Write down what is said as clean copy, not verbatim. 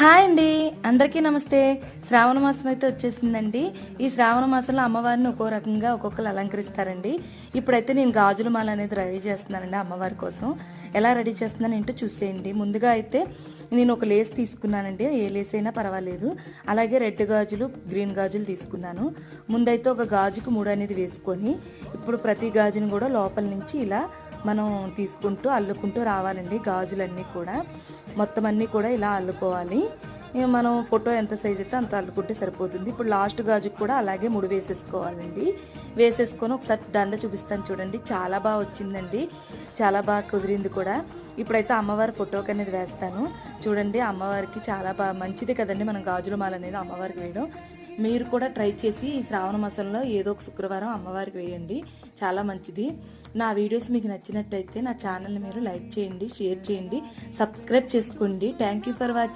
Hi అండి, అందరికీ నమస్తే. శ్రావణ మాసం అయితే వచ్చేసిందండి. ఈ శ్రావణ మాసంలో అమ్మవారిని ఒక్కో రకంగా ఒక్కొక్కరు అలంకరిస్తారండి. ఇప్పుడైతే నేను గాజుల మాల అనేది రెడీ చేస్తున్నానండి అమ్మవారి కోసం. ఎలా రెడీ చేస్తున్నాను ఏంటో చూసేయండి. ముందుగా అయితే నేను ఒక లేస్ తీసుకున్నానండి, ఏ లేస్ అయినా పర్వాలేదు. అలాగే రెడ్ గాజులు, గ్రీన్ గాజులు తీసుకున్నాను. ముందైతే ఒక గాజుకు 3 అనేది వేసుకొని ఇప్పుడు ప్రతి గాజుని కూడా లోపల నుంచి ఇలా మనం తీసుకుంటూ అల్లుకుంటూ రావాలండి. గాజులన్నీ కూడా మొత్తం అన్నీ కూడా ఇలా అల్లుకోవాలి. మనం ఫోటో ఎంత సైజ్ అయితే అంత అల్లుకుంటే సరిపోతుంది. ఇప్పుడు లాస్ట్ గాజుకు కూడా అలాగే 3 వేసేసుకోవాలండి. వేసేసుకొని ఒకసారి దండ చూపిస్తాను చూడండి. చాలా బాగా వచ్చిందండి, చాలా బాగా కుదిరింది కూడా. ఇప్పుడైతే అమ్మవారి ఫోటోకి అనేది వేస్తాను చూడండి. అమ్మవారికి చాలా బాగా మంచిది కదండి మనం గాజుల మాల అనేది అమ్మవారికి వేయడం. మీరు కూడా ట్రై చేసి ఈ శ్రావణ మాసంలో ఏదో ఒక శుక్రవారం అమ్మవారికి వేయండి, చాలా మంచిది. నా వీడియోస్ మీకు నచ్చినట్టయితే నా ఛానల్ని మీరు లైక్ చేయండి, షేర్ చేయండి, సబ్స్క్రైబ్ చేసుకోండి. Thank you for watching.